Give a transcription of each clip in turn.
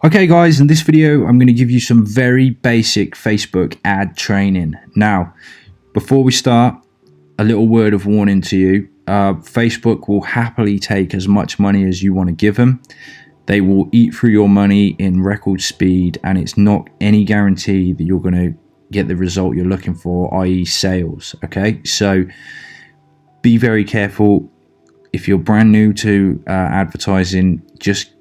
Okay guys, in this video I'm going to give you some very basic Facebook ad training. Now, before we start, a little word of warning to you. Facebook will happily take as much money as you want to give them. They will eat through your money in record speed, and it's not any guarantee that you're going to get the result you're looking for, i.e. sales. Okay, so be very careful. If you're brand new to advertising, just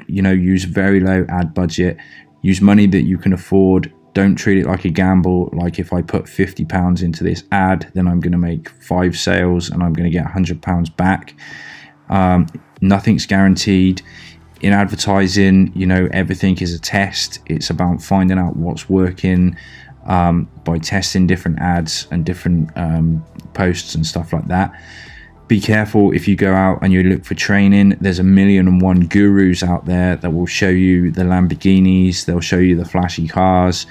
use very low ad budget, use money that you can afford. Don't treat it like a gamble, like if I put £50 into this ad, then I'm going to make 5 sales and I'm going to get £100 back. Nothing's guaranteed in advertising. Everything is a test. It's about finding out what's working by testing different ads and different posts and stuff like that. Be careful if you go out and you look for training. There's 1,000,001 gurus out there that will show you the Lamborghinis, they'll show you the flashy cars,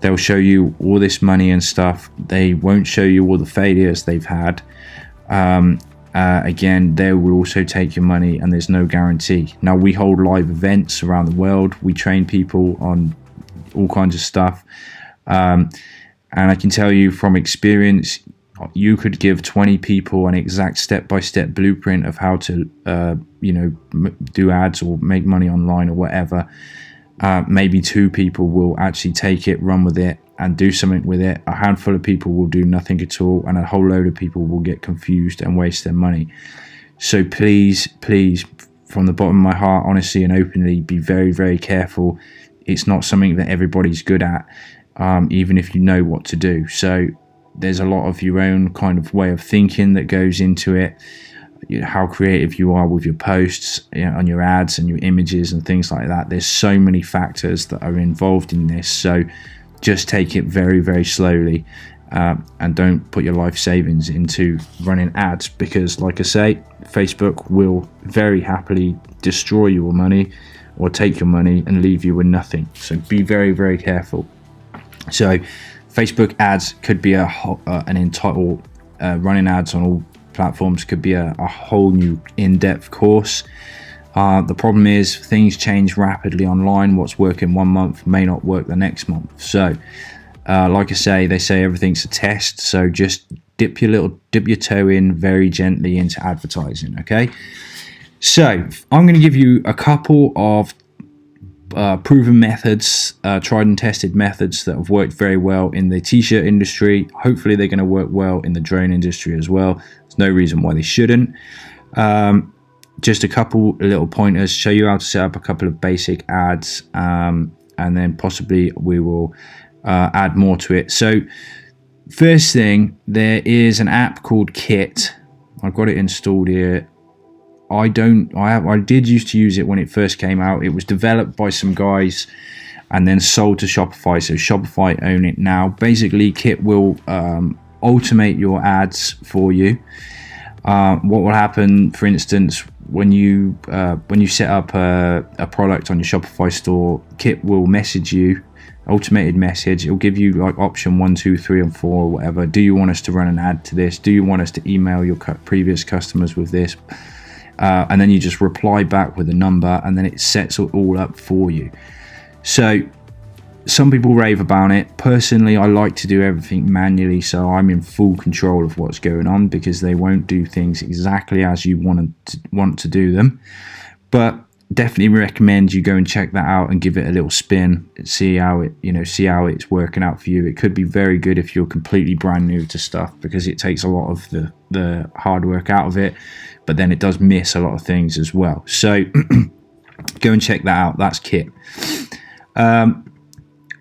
they'll show you all this money and stuff. They won't show you all the failures they've had. Again, they will also take your money, and there's no guarantee. Now, we hold live events around the world. We train people on all kinds of stuff. And I can tell you from experience, you could give 20 people an exact step-by-step blueprint of how to, do ads or make money online or whatever. Maybe 2 people will actually take it, run with it, and do something with it. A handful of people will do nothing at all, and a whole load of people will get confused and waste their money. So please, from the bottom of my heart, honestly and openly, be very, very careful. It's not something that everybody's good at, even if you know what to do. So there's a lot of your own kind of way of thinking that goes into it, how creative you are with your posts, on your ads and your images and things like that. There's so many factors that are involved in this, so just take it very, very slowly, and don't put your life savings into running ads, because like I say, Facebook will very happily destroy your money or take your money and leave you with nothing. So be very, very careful. So Facebook ads could be an entire running ads on all platforms could be a whole new in-depth course. The problem is things change rapidly online. What's working one month may not work the next month. So like I say, they say everything's a test, so just dip your toe in very gently into advertising. Okay, so I'm going to give you a couple of proven methods, tried and tested methods that have worked very well in the t-shirt industry. Hopefully they're going to work well in the drone industry as well. There's no reason why they shouldn't. Just a couple little pointers, show you how to set up a couple of basic ads, and then possibly we will add more to it. So first thing, there is an app called Kit. I've got it installed here. I did used to use it when it first came out. It was developed by some guys and then sold to Shopify, so Shopify own it now. Basically, Kit will automate your ads for you. What will happen, for instance, when you set up a product on your Shopify store, Kit will message you, automated message. It'll give you like option 1, 2, 3, and 4 or whatever. Do you want us to run an ad to this? Do you want us to email your previous customers with this? And then you just reply back with a number, and then it sets it all up for you. So some people rave about it. Personally, I like to do everything manually, so I'm in full control of what's going on, because they won't do things exactly as you want to do them. But definitely recommend you go and check that out and give it a little spin and see how it's working out for you. It could be very good if you're completely brand new to stuff, because it takes a lot of the hard work out of it, but then it does miss a lot of things as well. So go and check that out. That's Kit.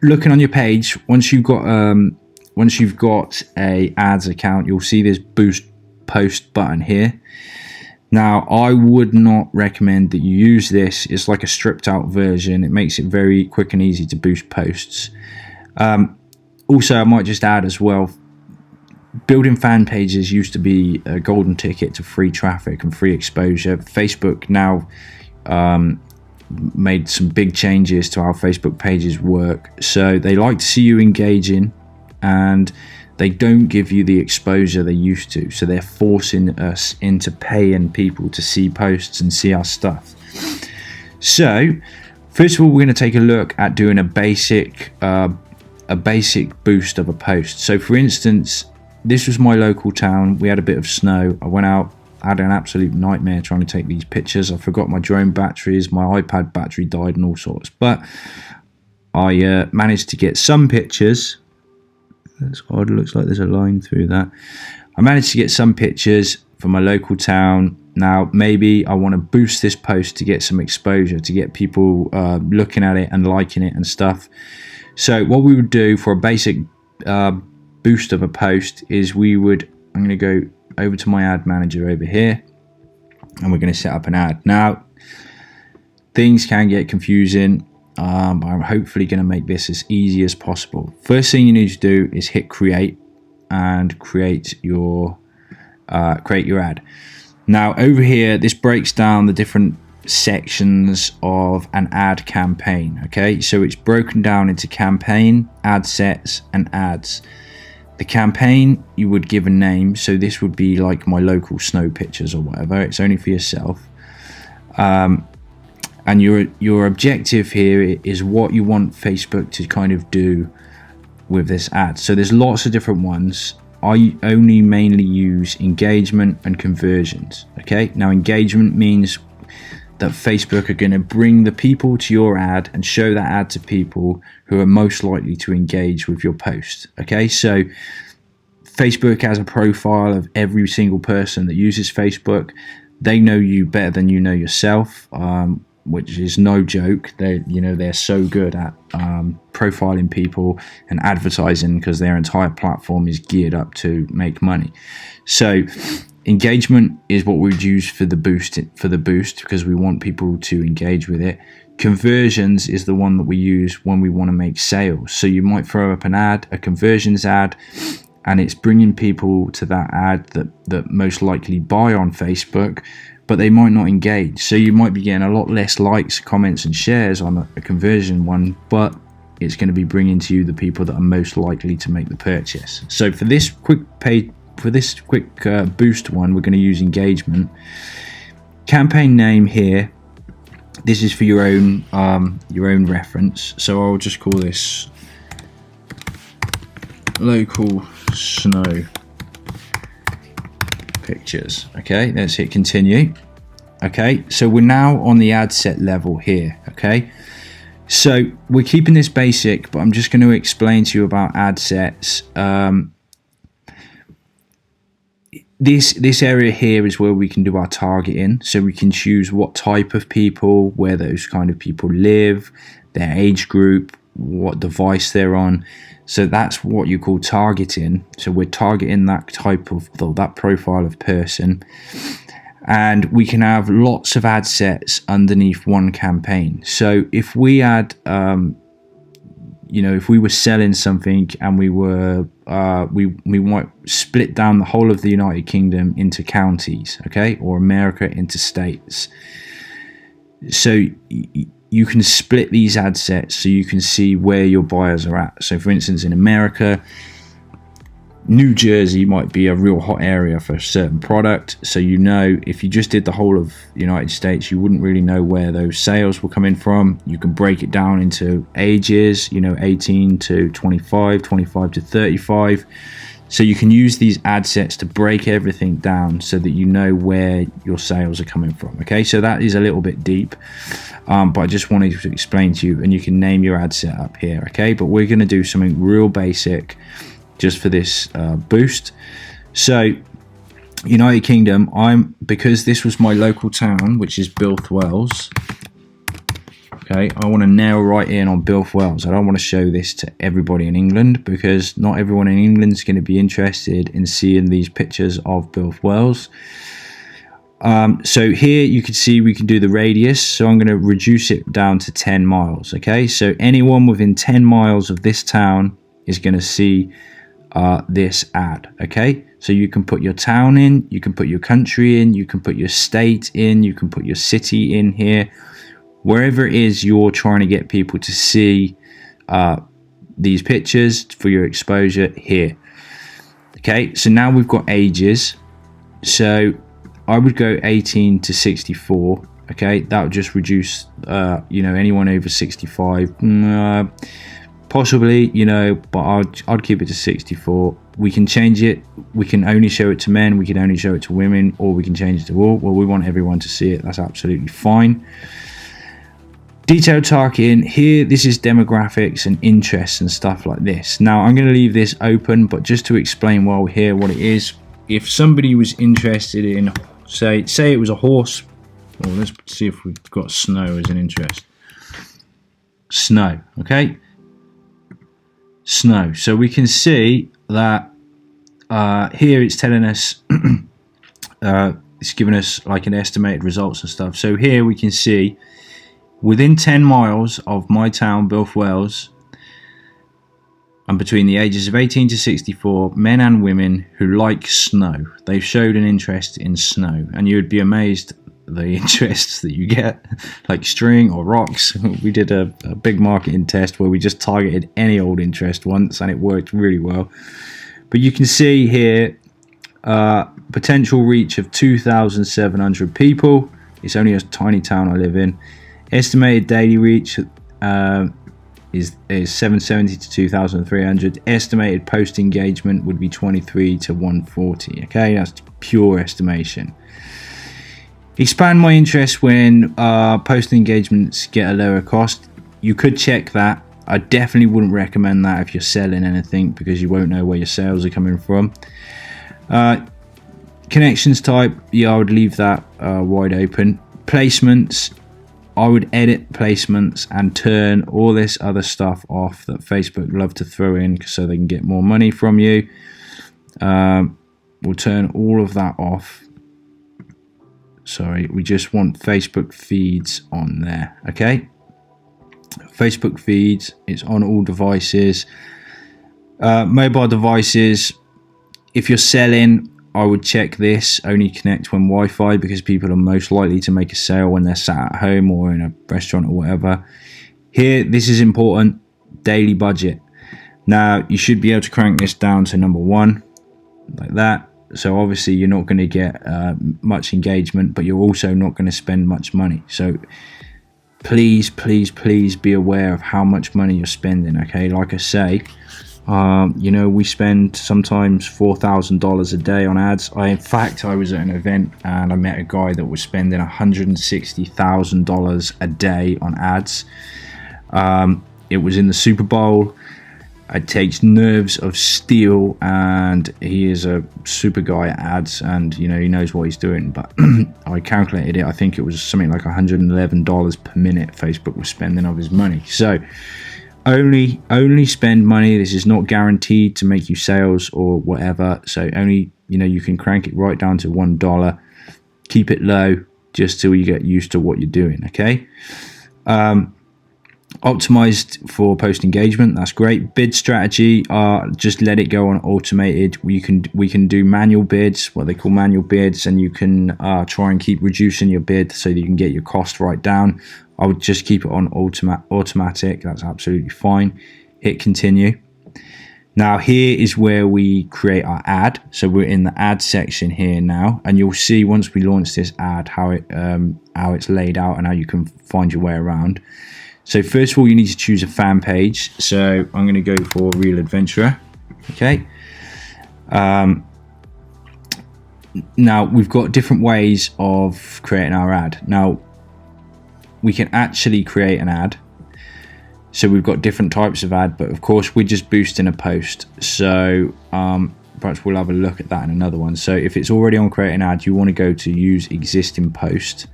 Looking on your page, once you've got a ads account, you'll see this boost post button here. Now, I would not recommend that you use this. It's like a stripped out version. It makes it very quick and easy to boost posts. Also, I might just add as well, building fan pages used to be a golden ticket to free traffic and free exposure. Facebook now made some big changes to how Facebook pages work. So they like to see you engaging, and they don't give you the exposure they used to. So they're forcing us into paying people to see posts and see our stuff. So first of all, we're going to take a look at doing a basic boost of a post. So for instance, this was my local town. We had a bit of snow. I went out, had an absolute nightmare trying to take these pictures. I forgot my drone batteries, my iPad battery died and all sorts, but I managed to get some pictures. That's odd, it looks like there's a line through that. I managed to get some pictures from my local town. Now maybe I want to boost this post to get some exposure, to get people looking at it and liking it and stuff. So what we would do for a basic boost of a post is I'm going to go over to my ad manager over here, and we're going to set up an ad. Now things can get confusing, but I'm hopefully going to make this as easy as possible. First thing you need to do is hit create and create your ad. Now over here, this breaks down the different sections of an ad campaign. Okay, so it's broken down into campaign, ad sets, and ads. The campaign, you would give a name, so this would be like my local snow pictures or whatever. It's only for yourself, and your objective here is what you want Facebook to kind of do with this ad. So there's lots of different ones. I only mainly use engagement and conversions. Okay, now engagement means that Facebook are going to bring the people to your ad and show that ad to people who are most likely to engage with your post. Okay, so Facebook has a profile of every single person that uses Facebook. They know you better than you know yourself, which is no joke. They're so good at profiling people and advertising, because their entire platform is geared up to make money. So engagement is what we would use for the boost, because we want people to engage with it. Conversions is the one that we use when we want to make sales. So you might throw up an ad, a conversions ad, and it's bringing people to that ad that most likely buy on Facebook, but they might not engage. So you might be getting a lot less likes, comments, and shares on a conversion one, but it's going to be bringing to you the people that are most likely to make the purchase. So for this quick boost one, we're going to use engagement. Campaign name here, this is for your own reference. So I'll just call this local snow pictures. Okay, let's hit continue. Okay, so we're now on the ad set level here. Okay, so we're keeping this basic, but I'm just going to explain to you about ad sets. This area here is where we can do our targeting, so we can choose what type of people, where those kind of people live, their age group, what device they're on. So that's what you call targeting. So we're targeting that type of, that profile of person, and we can have lots of ad sets underneath one campaign. So if we had if we were selling something and we might split down the whole of the United Kingdom into counties, okay, or America into states. So you can split these ad sets so you can see where your buyers are at. So for instance, in America, New Jersey might be a real hot area for a certain product. So if you just did the whole of the United States, you wouldn't really know where those sales were coming from. You can break it down into ages, 18 to 25, 25 to 35. So you can use these ad sets to break everything down so that you know where your sales are coming from. Okay, so that is a little bit deep, but I just wanted to explain to you, and you can name your ad set up here. Okay, but we're going to do something real basic just for this boost. So United Kingdom, because this was my local town, which is Bilth Wells. Okay, I want to nail right in on Bilth Wells. I don't want to show this to everybody in England, because not everyone in England is going to be interested in seeing these pictures of Bilth Wells. So here you can see we can do the radius. So I'm going to reduce it down to 10 miles. Okay, so anyone within 10 miles of this town is going to see this ad. Okay, so you can put your town in, you can put your country in, you can put your state in, you can put your city in here. Wherever it is you're trying to get people to see these pictures for your exposure here. Okay, so now we've got ages. So I would go 18 to 64. Okay, that would just reduce you know, anyone over 65, possibly, you know, but I'd keep it to 64. We can change it. We can only show it to men, we can only show it to women, or we can change it to all. Well, we want everyone to see it. That's absolutely fine. Detailed targeting here, this is demographics and interests and stuff like this. Now I'm going to leave this open, but just to explain while we're here what it is. If somebody was interested in, say it was a horse, well, let's see if we've got snow as an interest. Snow, okay, snow. So we can see that here it's telling us it's giving us like an estimated results and stuff. So here we can see within 10 miles of my town, Builth Wales, and between the ages of 18 to 64, men and women who like snow. They've showed an interest in snow, and you would be amazed the interests that you get, like string or rocks. We did a big marketing test where we just targeted any old interest once, and it worked really well. But you can see here potential reach of 2,700 people. It's only a tiny town I live in. Estimated daily reach is 770 to 2,300. Estimated post engagement would be 23 to 140. Okay, that's pure estimation. Expand my interest when post engagements get a lower cost. You could check that. I definitely wouldn't recommend that if you're selling anything, because you won't know where your sales are coming from. Connections type, yeah, I would leave that wide open. Placements, I would edit placements and turn all this other stuff off that Facebook love to throw in so they can get more money from you. We'll turn all of that off. Sorry, we just want Facebook feeds on there. Okay, Facebook feeds, it's on all devices. Mobile devices, if you're selling, I would check this, only connect when Wi-Fi, because people are most likely to make a sale when they're sat at home or in a restaurant or whatever. Here, this is important, daily budget. Now, you should be able to crank this down to number 1, like that. So obviously you're not going to get much engagement, but you're also not going to spend much money. So please, please, please be aware of how much money you're spending, okay? Like I say, you know, we spend sometimes $4,000 a day on ads. In fact, I was at an event and I met a guy that was spending $160,000 a day on ads. It was in the Super Bowl. It takes nerves of steel, and he is a super guy at ads, and you know, he knows what he's doing. But I calculated it, I think it was something like $111 per minute Facebook was spending of his money. So only spend money. This is not guaranteed to make you sales or whatever, so only, you know, you can crank it right down to $1. Keep it low just till you get used to what you're doing, okay? Optimized for post engagement, that's great. Bid strategy, just let it go on automated. We can do manual bids, what they call manual bids, and you can try and keep reducing your bid so that you can get your cost right down. I would just keep it on automatic. That's absolutely fine. Hit continue. Now here is where we create our ad. So we're in the ad section here now, and you'll see once we launch this ad how it's laid out and how you can find your way around. So first of all, you need to choose a fan page. So I'm going to go for Real Adventurer. Okay. Now we've got different ways of creating our ad. Now we can actually create an ad. So we've got different types of ad, but of course we're just boosting a post. So perhaps we'll have a look at that in another one. So if it's already on create an ad, you want to go to use existing post,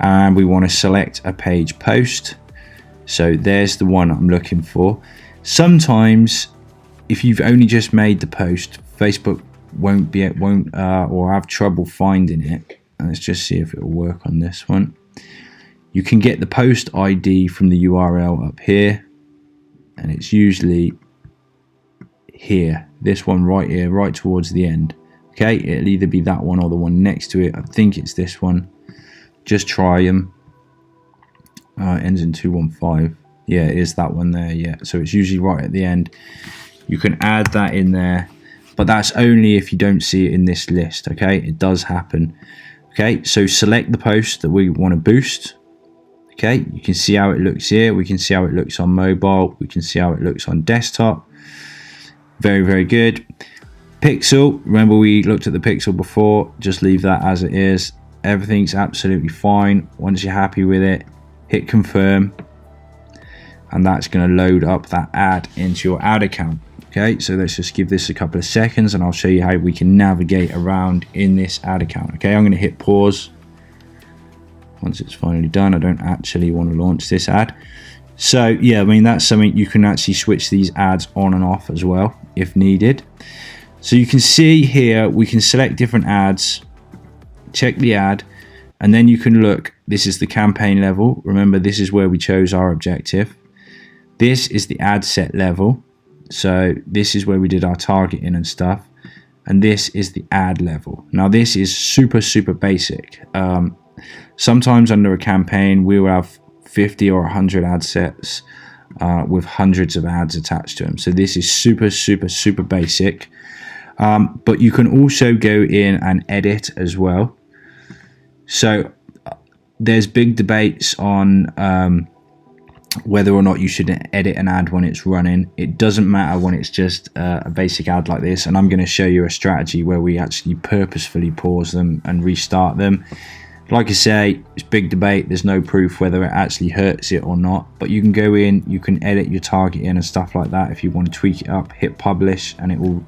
and we want to select a page post. So there's the one I'm looking for. Sometimes if you've only just made the post, Facebook won't or have trouble finding it. And let's just see if it'll work on this one. You can get the post ID from the URL up here, and it's usually here, this one right here, right towards the end. Okay, it'll either be that one or the one next to it. I think it's this one. Just try them. Ends in 215. Yeah, it is that one there. Yeah, so it's usually right at the end. You can add that in there, but that's only if you don't see it in this list. Okay, it does happen. Okay, so select the post that we want to boost. Okay, you can see how it looks here. We can see how it looks on mobile. We can see how it looks on desktop. Very, very good. Pixel, remember we looked at the pixel before. Just leave that as it is. Everything's absolutely fine. Once you're happy with it, hit confirm. And that's going to load up that ad into your ad account. Okay, so let's just give this a couple of seconds and I'll show you how we can navigate around in this ad account. Okay, I'm going to hit pause. Once it's finally done, I don't actually want to launch this ad. So yeah, I mean, that's something you can actually switch these ads on and off as well if needed. So you can see here, we can select different ads, check the ad, and then you can look, this is the campaign level. Remember, this is where we chose our objective. This is the ad set level. So this is where we did our targeting and stuff. And this is the ad level. Now this is super, super basic. Sometimes under a campaign, we will have 50 or 100 ad sets with hundreds of ads attached to them. So this is super, super, super basic. But you can also go in and edit as well. So there's big debates on whether or not you should edit an ad when it's running. It doesn't matter when it's just a basic ad like this. And I'm going to show you a strategy where we actually purposefully pause them and restart them. Like I say, it's big debate. There's no proof whether it actually hurts it or not. But you can go in, you can edit your targeting and stuff like that. If you want to tweak it up, hit publish and it will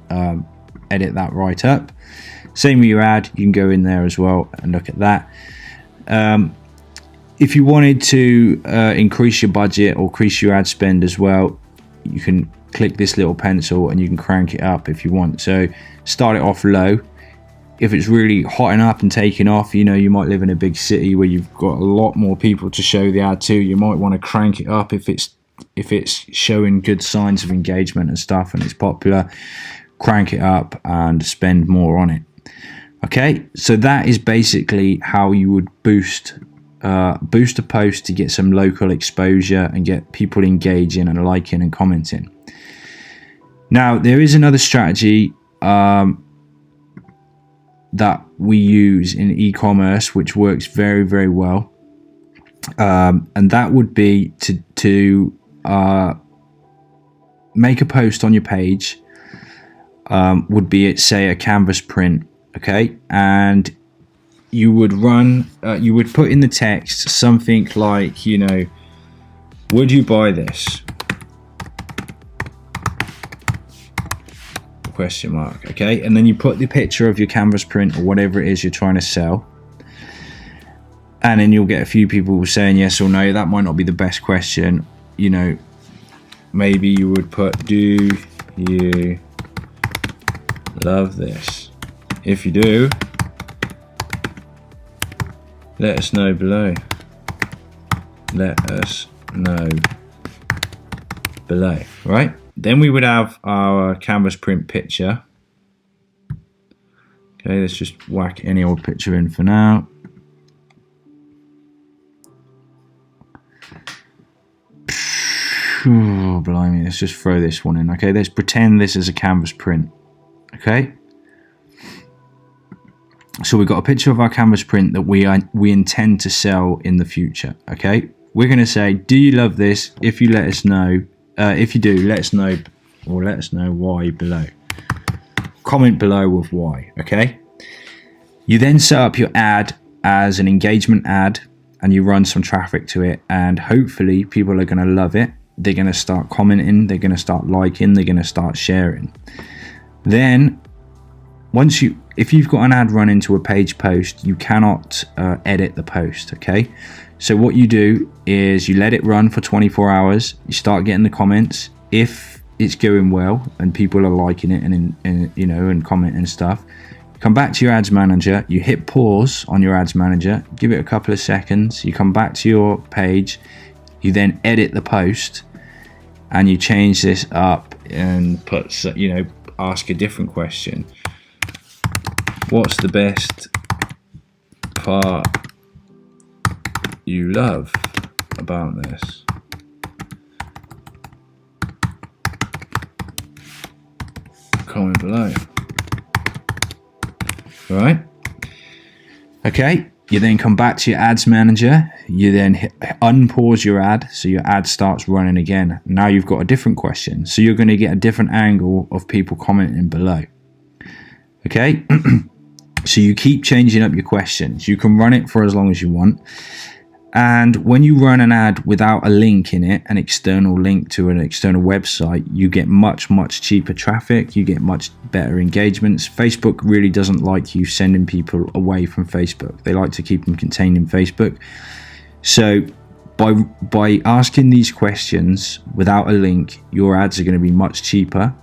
edit that right up. Same with your ad, you can go in there as well and look at that. If you wanted to increase your budget or increase your ad spend as well, you can click this little pencil and you can crank it up if you want. So start it off low. If it's really hotting up and taking off, you know, you might live in a big city where you've got a lot more people to show the ad to. You might want to crank it up if it's showing good signs of engagement and stuff and it's popular. Crank it up and spend more on it. Okay, so that is basically how you would boost a post to get some local exposure and get people engaging and liking and commenting. Now there is another strategy that we use in e-commerce which works very, very well, and that would be to make a post on your page. Would be it, say, a canvas print, okay, and you would you would put in the text something like, you know, would you buy this? Question mark, okay, and then you put the picture of your canvas print or whatever it is you're trying to sell, and then you'll get a few people saying yes or no. That might not be the best question, you know. Maybe you would put, do you love this? If you do, let us know below. Let us know below, right? Then we would have our canvas print picture. Okay, let's just whack any old picture in for now. Oh, blimey, let's just throw this one in. Okay, let's pretend this is a canvas print. Okay, so we've got a picture of our canvas print that we intend to sell in the future. Okay, we're going to say, do you love this? If you let us know, if you do, let us know, or let us know why below. Comment below with why. Okay, you then set up your ad as an engagement ad and you run some traffic to it, and hopefully people are going to love it. They're going to start commenting, they're going to start liking, they're going to start sharing. Then if you've got an ad run into a page post, you cannot edit the post. Okay, so what you do is you let it run for 24 hours. You start getting the comments. If it's going well and people are liking it and you know, and commenting and stuff, come back to your ads manager. You hit pause on your ads manager. Give it a couple of seconds. You come back to your page. You then edit the post, and you change this up and put, you know, ask a different question. What's the best part you love about this? Comment below. Right? Okay, you then come back to your ads manager, you then unpause your ad, so your ad starts running again. Now you've got a different question, so you're going to get a different angle of people commenting below. Okay, so you keep changing up your questions. You can run it for as long as you want. And when you run an ad without a link in it, an external link to an external website, you get much cheaper traffic, you get much better engagements. Facebook really doesn't like you sending people away from Facebook. They like to keep them contained in Facebook. So by asking these questions without a link, your ads are going to be much cheaper.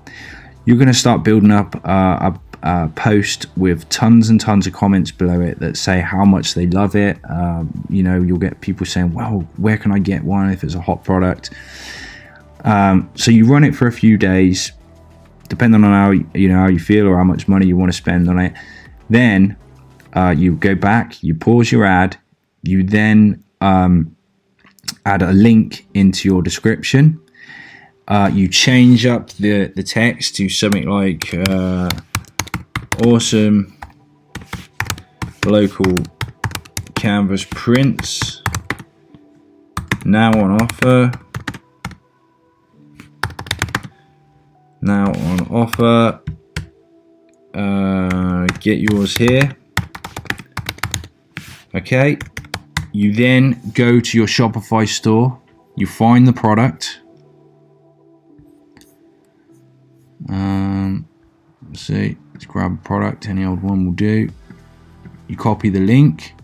You're going to start building up a post with tons and tons of comments below it that say how much they love it. You know, you'll get people saying, well, where can I get one if it's a hot product? So you run it for a few days, depending on how you feel or how much money you want to spend on it. Then you go back, you pause your ad, you then add a link into your description. You change up the text to something like awesome local canvas prints now on offer. Get yours here. Okay, you then go to your Shopify store, you find the product. Let's see, let's grab a product, any old one will do. You copy the link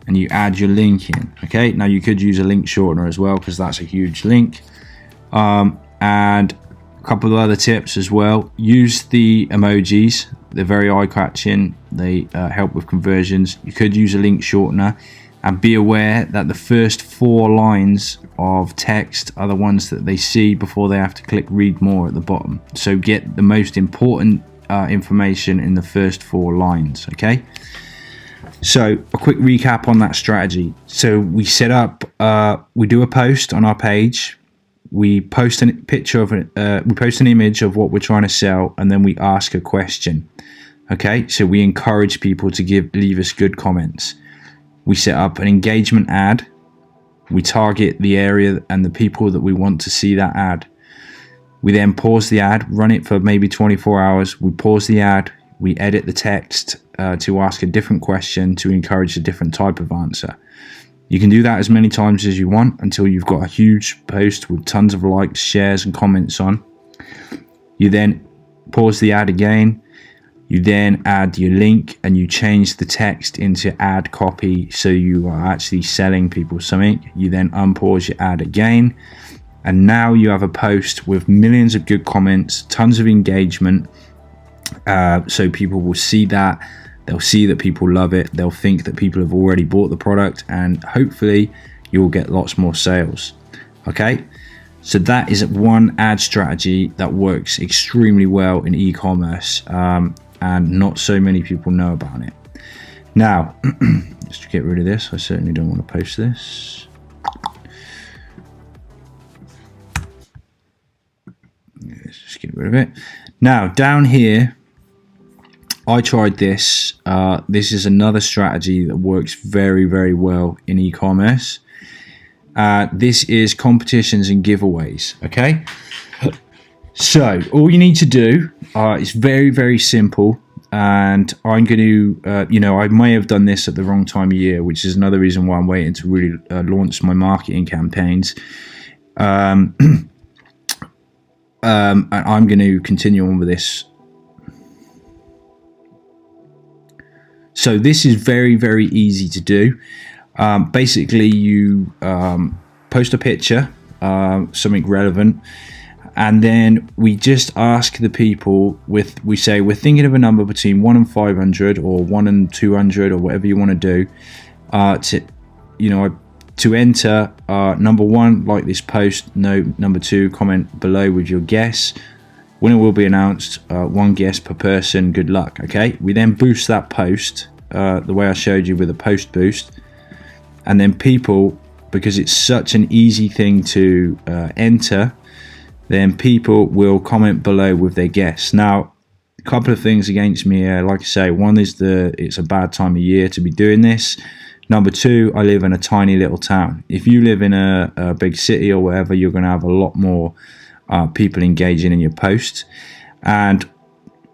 and you add your link in. Okay, now you could use a link shortener as well because that's a huge link. And a couple of other tips as well. Use the emojis, they're very eye-catching, they help with conversions. You could use a link shortener, and be aware that the first 4 lines of text are the ones that they see before they have to click read more at the bottom. So get the most important information in the first 4 lines. Okay, so a quick recap on that strategy. So we set up, we do a post on our page, we post a picture of we post an image of what we're trying to sell, and then we ask a question. Okay, so we encourage people to leave us good comments. We set up an engagement ad. We target the area and the people that we want to see that ad. We then pause the ad, run it for maybe 24 hours. We pause the ad, we edit the text to ask a different question to encourage a different type of answer. You can do that as many times as you want until you've got a huge post with tons of likes, shares, and comments on. You then pause the ad again. You then add your link and you change the text into ad copy so you are actually selling people something. You then unpause your ad again, and now you have a post with millions of good comments, tons of engagement. So people will see that, they'll see that people love it, they'll think that people have already bought the product, and hopefully you'll get lots more sales. Okay, so that is one ad strategy that works extremely well in e-commerce. And not so many people know about it. Now, just to get rid of this, I certainly don't want to post this. Let's just get rid of it. Now, down here, I tried this. This is another strategy that works very, very well in e-commerce. This is competitions and giveaways, okay? So all you need to do is very, very simple, and I'm going to, I may have done this at the wrong time of year, which is another reason why I'm waiting to really launch my marketing campaigns. And I'm going to continue on with this. So this is very, very easy to do. Basically, you post a picture, something relevant. And then we just ask the people, we say we're thinking of a number between 1 and 500 or 1 and 200 or whatever you want to do, to enter. Number 1, like this post. No, number 2, comment below with your guess. Winner will be announced. 1 guess per person. Good luck. Okay. We then boost that post the way I showed you with a post boost, and then people, because it's such an easy thing to enter, then people will comment below with their guess. Now, couple of things against me here. Like I say, one is it's a bad time of year to be doing this. Number two, I live in a tiny little town. If you live in a big city or whatever, you're going to have a lot more people engaging in your posts. And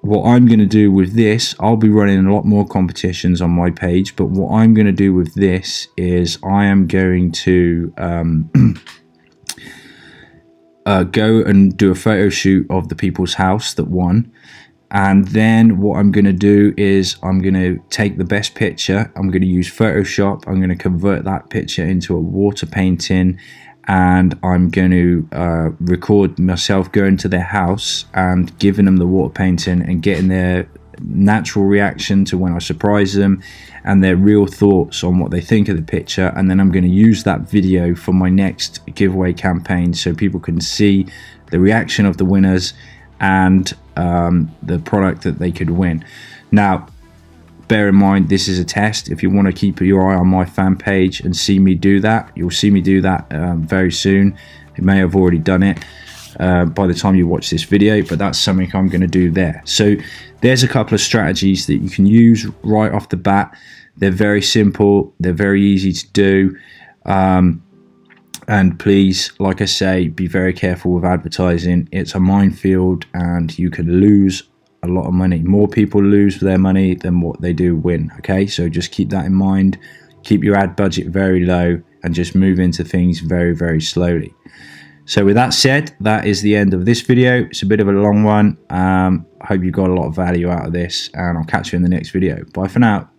what I'm going to do with this, I'll be running a lot more competitions on my page, but what I'm going to do with this is I am going to go and do a photo shoot of the people's house that won. And then what I'm going to do is I'm going to take the best picture. I'm going to use Photoshop. I'm going to convert that picture into a water painting, and I'm going to record myself going to their house and giving them the water painting and getting their natural reaction to when I surprise them and their real thoughts on what they think of the picture. And then I'm going to use that video for my next giveaway campaign so people can see the reaction of the winners and the product that they could win. Now, bear in mind, this is a test. If you want to keep your eye on my fan page and see me do that, you'll see me do that very soon. You may have already done it by the time you watch this video, but that's something I'm going to do there. So there's a couple of strategies that you can use right off the bat. They're very simple, they're very easy to do, and please, like I say, be very careful with advertising. It's a minefield and you can lose a lot of money. More people lose their money than what they do win. Okay, so just keep that in mind. Keep your ad budget very low and just move into things very, very slowly. So with that said, that is the end of this video. It's a bit of a long one. I hope you got a lot of value out of this, and I'll catch you in the next video. Bye for now.